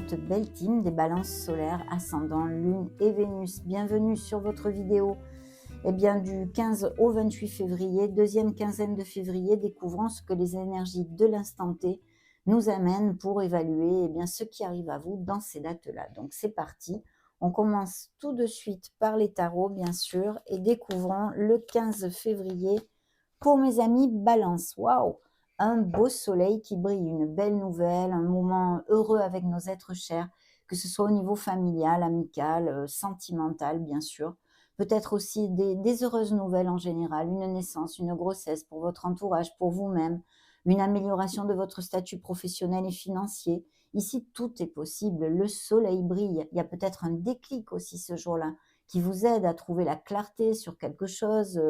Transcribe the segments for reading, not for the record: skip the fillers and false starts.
cette belle team des balances solaires, ascendant, lune et Vénus. Bienvenue sur votre vidéo du 15 au 28 février, deuxième quinzaine de février, découvrons ce que les énergies de l'instant T nous amènent pour évaluer ce qui arrive à vous dans ces dates-là. Donc c'est parti, on commence tout de suite par les tarots bien sûr et découvrons le 15 février pour mes amis Balance. Waouh! Un beau soleil qui brille, une belle nouvelle, un moment heureux avec nos êtres chers, que ce soit au niveau familial, amical, sentimental, bien sûr. Peut-être aussi des heureuses nouvelles en général, une naissance, une grossesse pour votre entourage, pour vous-même, une amélioration de votre statut professionnel et financier. Ici, tout est possible. Le soleil brille. Il y a peut-être un déclic aussi ce jour-là qui vous aide à trouver la clarté sur quelque chose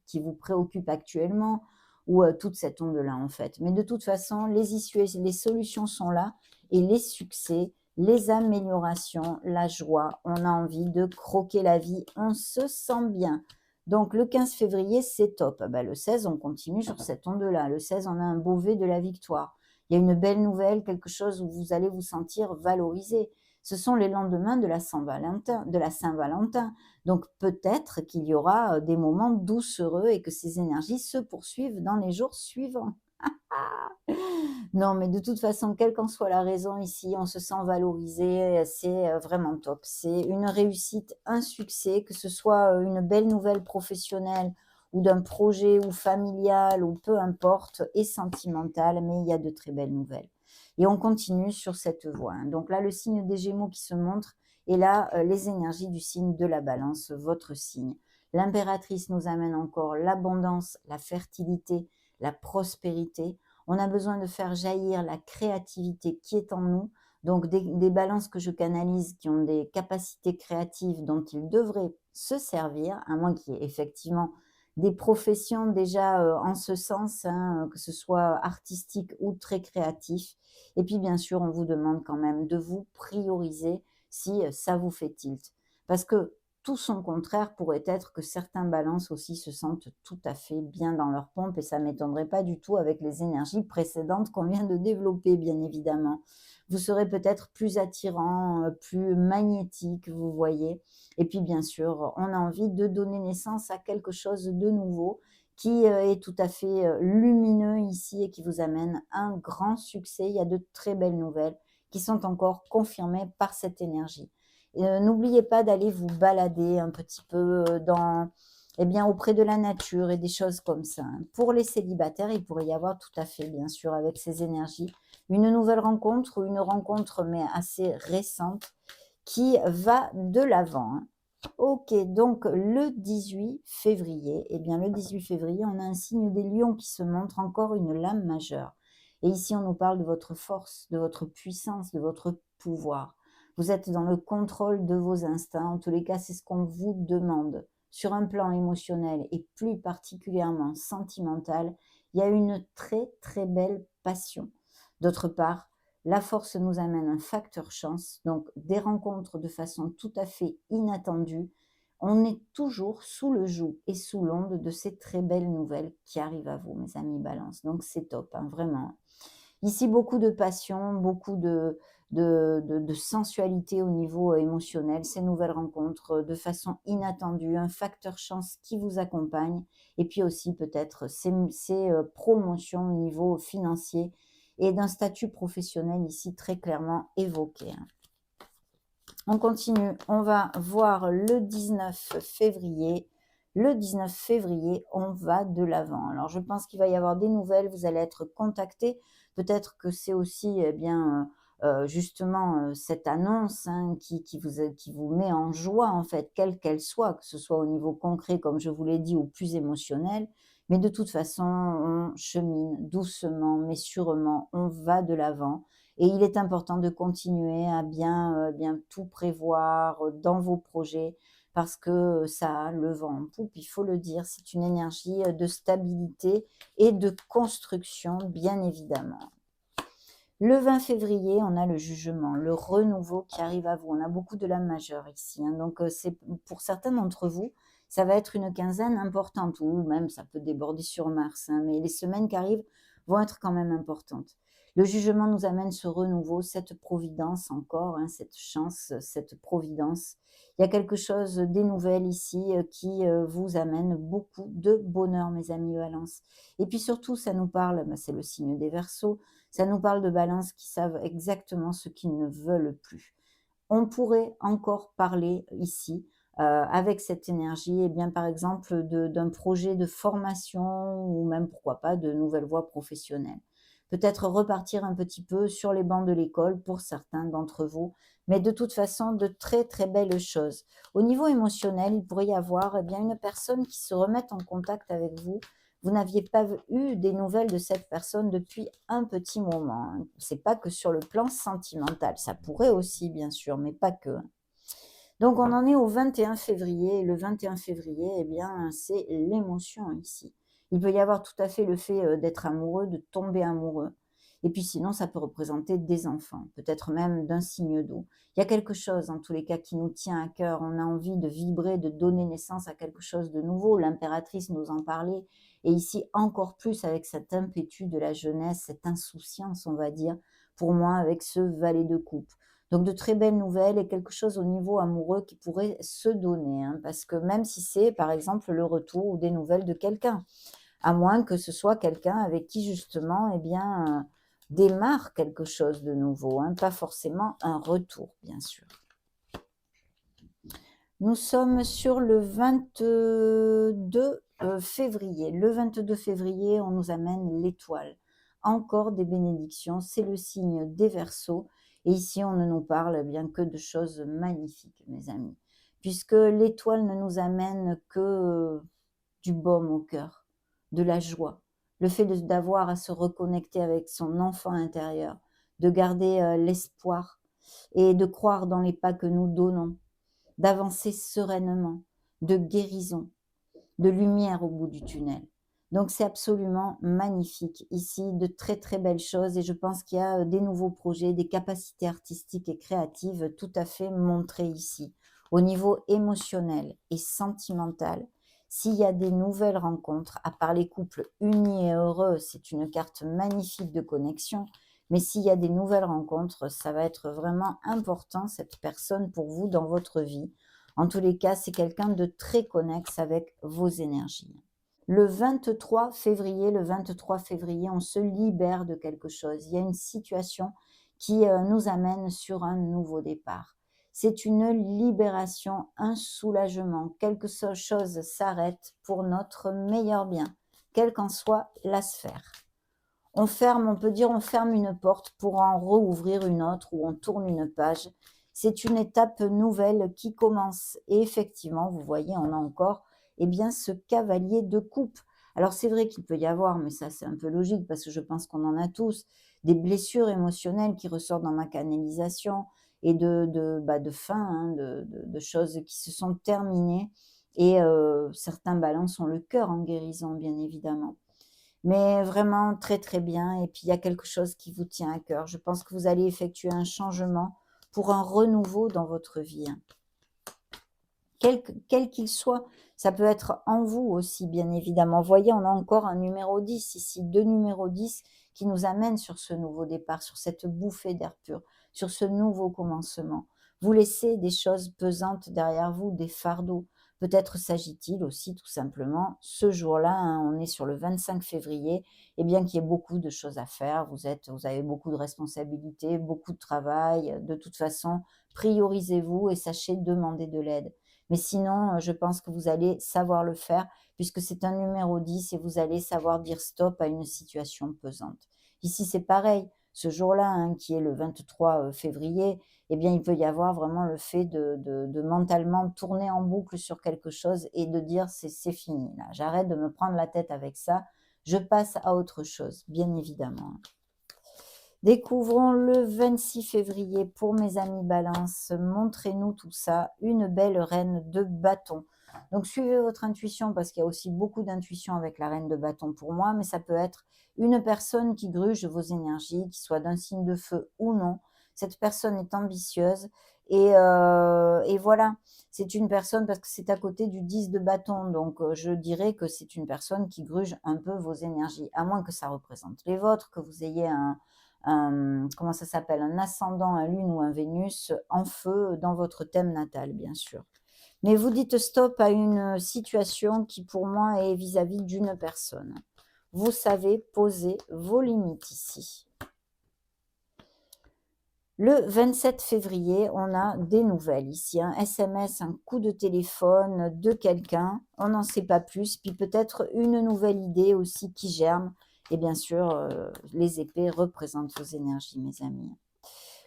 qui vous préoccupe actuellement ou toute cette onde-là en fait. Mais de toute façon, les issues et les solutions sont là et les succès, les améliorations, la joie, on a envie de croquer la vie, on se sent bien. Donc le 15 février, c'est top. Le 16, on continue sur cette onde-là. Le 16, on a un beau V de la victoire. Il y a une belle nouvelle, quelque chose où vous allez vous sentir valorisé. Ce sont les lendemains de la Saint-Valentin. Donc peut-être qu'il y aura des moments doucereux et que ces énergies se poursuivent dans les jours suivants. Non, mais de toute façon, quelle qu'en soit la raison ici, on se sent valorisé, c'est vraiment top. C'est une réussite, un succès, que ce soit une belle nouvelle professionnelle ou d'un projet ou familial ou peu importe, et sentimental, mais il y a de très belles nouvelles. Et on continue sur cette voie, hein. Donc là, le signe des Gémeaux qui se montre, et là, les énergies du signe de la Balance, votre signe. L'impératrice nous amène encore l'abondance, la fertilité, la prospérité. On a besoin de faire jaillir la créativité qui est en nous, donc des balances que je canalise qui ont des capacités créatives dont ils devraient se servir, à moins qu'il y ait effectivement des professions déjà en ce sens, hein, que ce soit artistique ou très créatif. Et puis bien sûr, on vous demande quand même de vous prioriser si ça vous fait tilt. Parce que tout son contraire pourrait être que certains balances aussi se sentent tout à fait bien dans leur pompe et ça ne m'étonnerait pas du tout avec les énergies précédentes qu'on vient de développer, bien évidemment. Vous serez peut-être plus attirant, plus magnétique, vous voyez. Et puis, bien sûr, on a envie de donner naissance à quelque chose de nouveau qui est tout à fait lumineux ici et qui vous amène un grand succès. Il y a de très belles nouvelles qui sont encore confirmées par cette énergie. N'oubliez pas d'aller vous balader un petit peu auprès de la nature et des choses comme ça, hein. Pour les célibataires, il pourrait y avoir tout à fait, bien sûr, avec ces énergies, une nouvelle rencontre ou une rencontre, mais assez récente, qui va de l'avant, hein. Ok, donc le 18 février, le 18 février, on a un signe des lions qui se montre, encore une lame majeure. Et ici, on nous parle de votre force, de votre puissance, de votre pouvoir. Vous êtes dans le contrôle de vos instincts. En tous les cas, c'est ce qu'on vous demande. Sur un plan émotionnel et plus particulièrement sentimental, il y a une très très belle passion. D'autre part, la force nous amène un facteur chance, donc des rencontres de façon tout à fait inattendue. On est toujours sous le joug et sous l'onde de ces très belles nouvelles qui arrivent à vous, mes amis Balance. Donc c'est top, hein, vraiment. Ici, beaucoup de passion, beaucoup de sensualité au niveau émotionnel, ces nouvelles rencontres de façon inattendue, un facteur chance qui vous accompagne, et puis aussi peut-être ces promotions au niveau financier et d'un statut professionnel ici très clairement évoqué, hein. On continue, on va voir le 19 février. Le 19 février, on va de l'avant. Alors, je pense qu'il va y avoir des nouvelles, vous allez être contactés. Peut-être que c'est aussi justement cette annonce, hein, qui vous met en joie, en fait, quelle qu'elle soit, que ce soit au niveau concret, comme je vous l'ai dit, ou plus émotionnel. Mais de toute façon, on chemine doucement, mais sûrement, on va de l'avant. Et il est important de continuer à bien tout prévoir dans vos projets parce que ça a le vent en poupe, il faut le dire. C'est une énergie de stabilité et de construction, bien évidemment. Le 20 février, on a le jugement, le renouveau qui arrive à vous. On a beaucoup de lames majeures ici, hein. Donc, c'est pour certains d'entre vous, ça va être une quinzaine importante ou même ça peut déborder sur Mars, hein, mais les semaines qui arrivent vont être quand même importantes. Le jugement nous amène ce renouveau, cette providence encore, hein, cette chance, cette providence. Il y a quelque chose, des nouvelles ici, qui, vous amène beaucoup de bonheur, mes amis Balance. Et puis surtout, ça nous parle, bah, c'est le signe des Verseaux, ça nous parle de Balance qui savent exactement ce qu'ils ne veulent plus. On pourrait encore parler ici, avec cette énergie et bien, par exemple, d'un projet de formation ou même, pourquoi pas, de nouvelles voies professionnelles. Peut-être repartir un petit peu sur les bancs de l'école pour certains d'entre vous, mais de toute façon, de très, très belles choses. Au niveau émotionnel, il pourrait y avoir, eh bien, une personne qui se remette en contact avec vous. Vous n'aviez pas eu des nouvelles de cette personne depuis un petit moment, hein. C'est pas que sur le plan sentimental, ça pourrait aussi bien sûr, mais pas que, hein. Donc on en est au 21 février et le 21 février, eh bien, c'est l'émotion ici. Il peut y avoir tout à fait le fait, d'être amoureux, de tomber amoureux et puis sinon ça peut représenter des enfants, peut-être même d'un signe d'eau. Il y a quelque chose en tous les cas qui nous tient à cœur, on a envie de vibrer, de donner naissance à quelque chose de nouveau. L'impératrice nous en parlait et ici encore plus avec cet impétu de la jeunesse, cette insouciance on va dire, pour moi avec ce valet de coupe. Donc de très belles nouvelles et quelque chose au niveau amoureux qui pourrait se donner, hein, parce que même si c'est par exemple le retour ou des nouvelles de quelqu'un, à moins que ce soit quelqu'un avec qui justement, eh bien, démarre quelque chose de nouveau, hein, pas forcément un retour, bien sûr. Nous sommes sur le 22 février. Le 22 février, on nous amène l'étoile. Encore des bénédictions, c'est le signe des Verseaux. Et ici, on ne nous parle bien que de choses magnifiques, mes amis. Puisque l'étoile ne nous amène que du baume au cœur, de la joie. Le fait d'avoir à se reconnecter avec son enfant intérieur, de garder l'espoir et de croire dans les pas que nous donnons, d'avancer sereinement, de guérison, de lumière au bout du tunnel. Donc c'est absolument magnifique. Ici, de très très belles choses et je pense qu'il y a des nouveaux projets, des capacités artistiques et créatives tout à fait montrées ici. Au niveau émotionnel et sentimental, s'il y a des nouvelles rencontres, à part les couples unis et heureux, c'est une carte magnifique de connexion, mais s'il y a des nouvelles rencontres, ça va être vraiment important, cette personne pour vous dans votre vie. En tous les cas, c'est quelqu'un de très connexe avec vos énergies. Le 23 février, on se libère de quelque chose. Il y a une situation qui nous amène sur un nouveau départ. C'est une libération, un soulagement. Quelque chose s'arrête pour notre meilleur bien, quelle qu'en soit la sphère. On ferme, on peut dire, on ferme une porte pour en rouvrir une autre ou on tourne une page. C'est une étape nouvelle qui commence. Et effectivement, vous voyez, on a encore eh bien, ce cavalier de coupe. Alors c'est vrai qu'il peut y avoir, mais ça c'est un peu logique parce que je pense qu'on en a tous, des blessures émotionnelles qui ressortent dans ma canalisation et de fin, hein, de choses qui se sont terminées. Et certains balances ont le cœur en guérison, bien évidemment. Mais vraiment très, très bien et puis il y a quelque chose qui vous tient à cœur. Je pense que vous allez effectuer un changement pour un renouveau dans votre vie, hein. Quel qu'il soit, ça peut être en vous aussi, bien évidemment. Vous voyez, on a encore un numéro 10 ici, 2 numéros 10 qui nous amènent sur ce nouveau départ, sur cette bouffée d'air pur, sur ce nouveau commencement. Vous laissez des choses pesantes derrière vous, des fardeaux. Peut-être s'agit-il aussi tout simplement, ce jour-là, hein, on est sur le 25 février, et bien qu'il y ait beaucoup de choses à faire, vous avez beaucoup de responsabilités, beaucoup de travail. De toute façon, priorisez-vous et sachez demander de l'aide. Mais sinon, je pense que vous allez savoir le faire puisque c'est un numéro 10 et vous allez savoir dire stop à une situation pesante. Ici, c'est pareil. Ce jour-là, hein, qui est le 23 février, eh bien, il peut y avoir vraiment le fait de mentalement tourner en boucle sur quelque chose et de dire c'est fini, là. J'arrête de me prendre la tête avec ça. Je passe à autre chose, bien évidemment. Découvrons le 26 février pour mes amis Balance. Montrez-nous tout ça. Une belle reine de bâton. Donc suivez votre intuition parce qu'il y a aussi beaucoup d'intuition avec la reine de bâton pour moi, mais ça peut être une personne qui gruge vos énergies, qui soit d'un signe de feu ou non. Cette personne est ambitieuse et voilà, c'est une personne parce que c'est à côté du 10 de bâton, donc je dirais que c'est une personne qui gruge un peu vos énergies, à moins que ça représente les vôtres, que vous ayez comment ça s'appelle, un ascendant, un lune ou un Vénus en feu dans votre thème natal, bien sûr. Mais vous dites stop à une situation qui pour moi est vis-à-vis d'une personne. Vous savez poser vos limites ici. Le 27 février, on a des nouvelles ici, un SMS, un coup de téléphone de quelqu'un, on n'en sait pas plus, puis peut-être une nouvelle idée aussi qui germe. Et bien sûr, les épées représentent vos énergies, mes amis.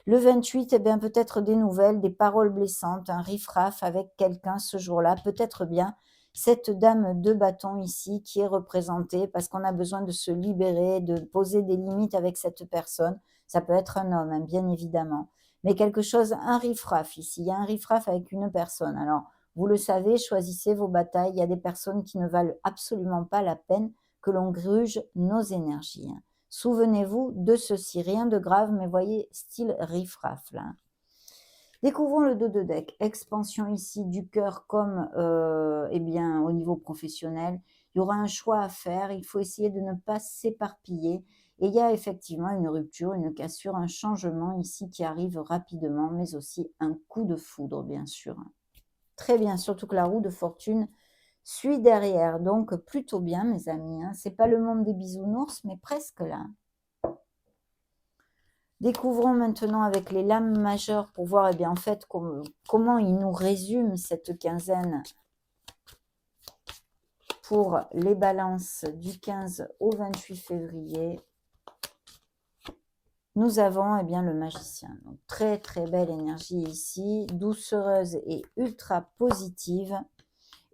Le 28, eh bien peut-être des nouvelles, des paroles blessantes, un riff-raff avec quelqu'un ce jour-là, peut-être bien cette dame de bâton ici qui est représentée parce qu'on a besoin de se libérer, de poser des limites avec cette personne. Ça peut être un homme, hein, bien évidemment, mais quelque chose, un riff-raff ici. Il y a un riff-raff avec une personne. Alors, vous le savez, choisissez vos batailles. Il y a des personnes qui ne valent absolument pas la peine que l'on gruge nos énergies. Souvenez-vous de ceci, rien de grave, mais voyez, style riff-raff là. Découvrons le dos de deck, expansion ici du cœur comme eh bien, au niveau professionnel. Il y aura un choix à faire, il faut essayer de ne pas s'éparpiller. Et il y a effectivement une rupture, une cassure, un changement ici qui arrive rapidement, mais aussi un coup de foudre, bien sûr. Très bien, surtout que la roue de fortune suit derrière, donc plutôt bien, mes amis. Hein. Ce n'est pas le monde des bisounours, mais presque là. Découvrons maintenant avec les lames majeures pour voir eh bien, en fait, comment ils nous résument cette quinzaine pour les balances du 15 au 28 février. Nous avons eh bien, le magicien. Donc, très très belle énergie ici, doucereuse et ultra positive.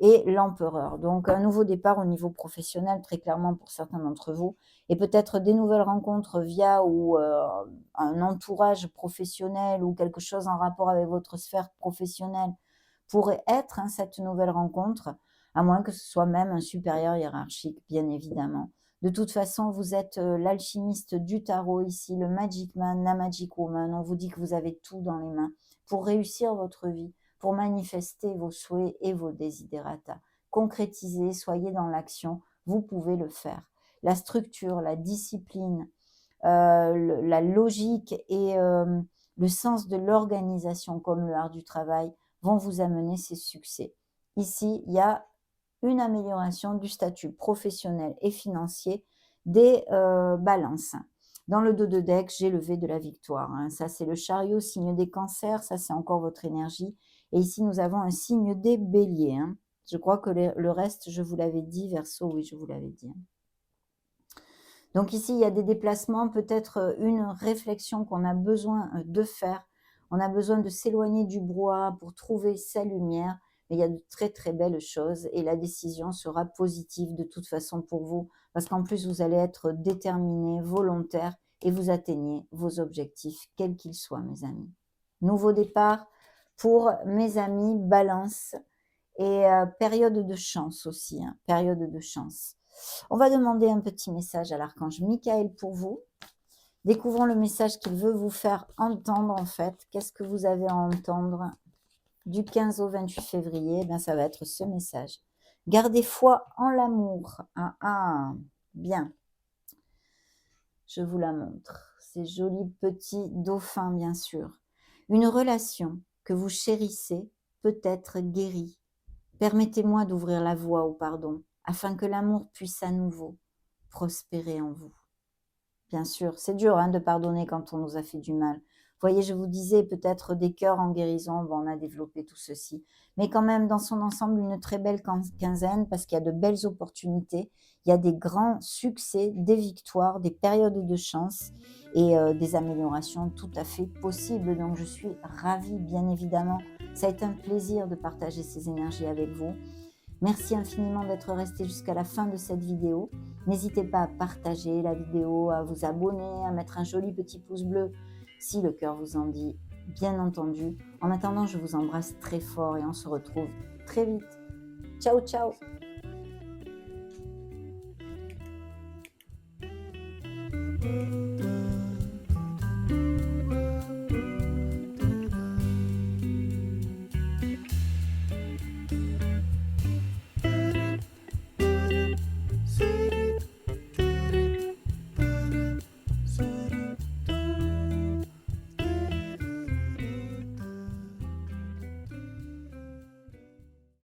Et l'empereur. Donc, un nouveau départ au niveau professionnel, très clairement pour certains d'entre vous. Et peut-être des nouvelles rencontres via ou un entourage professionnel ou quelque chose en rapport avec votre sphère professionnelle pourrait être cette nouvelle rencontre, à moins que ce soit même un supérieur hiérarchique, bien évidemment. De toute façon, vous êtes l'alchimiste du tarot ici, le Magic Man, la Magic Woman. On vous dit que vous avez tout dans les mains pour réussir votre vie, pour manifester vos souhaits et vos desiderata. Concrétisez, soyez dans l'action, vous pouvez le faire. La structure, la discipline, la logique et le sens de l'organisation comme le art du travail vont vous amener ces succès. Ici, il y a une amélioration du statut professionnel et financier des balances. Dans le dos de deck, j'ai levé de la victoire. Hein. Ça, c'est le chariot, signe des cancers. Ça, c'est encore votre énergie. Et ici, nous avons un signe des béliers. Hein. Je crois que le reste, je vous l'avais dit. Verseau, oui, je vous l'avais dit. Donc ici, il y a des déplacements, peut-être une réflexion qu'on a besoin de faire. On a besoin de s'éloigner du brouhaha pour trouver sa lumière. Mais il y a de très très belles choses et la décision sera positive de toute façon pour vous parce qu'en plus vous allez être déterminé, volontaire et vous atteignez vos objectifs quels qu'ils soient, mes amis. Nouveau départ pour mes amis Balance et période de chance aussi, hein, période de chance. On va demander un petit message à l'archange Michael pour vous. Découvrons le message qu'il veut vous faire entendre en fait. Qu'est-ce que vous avez à entendre du 15 au 28 février, eh bien, ça va être ce message. Gardez foi en l'amour. Bien. Je vous la montre. Ces jolis petits dauphins, bien sûr. Une relation que vous chérissez peut être guérie. Permettez-moi d'ouvrir la voie au pardon, afin que l'amour puisse à nouveau prospérer en vous. Bien sûr, c'est dur de pardonner quand on nous a fait du mal. Vous voyez, je vous disais peut-être des cœurs en guérison, bon, on a développé tout ceci. Mais quand même, dans son ensemble, une très belle quinzaine parce qu'il y a de belles opportunités, il y a des grands succès, des victoires, des périodes de chance et des améliorations tout à fait possibles. Donc, je suis ravie, bien évidemment. Ça a été un plaisir de partager ces énergies avec vous. Merci infiniment d'être resté jusqu'à la fin de cette vidéo. N'hésitez pas à partager la vidéo, à vous abonner, à mettre un joli petit pouce bleu si le cœur vous en dit, bien entendu. En attendant, je vous embrasse très fort et on se retrouve très vite. Ciao, ciao!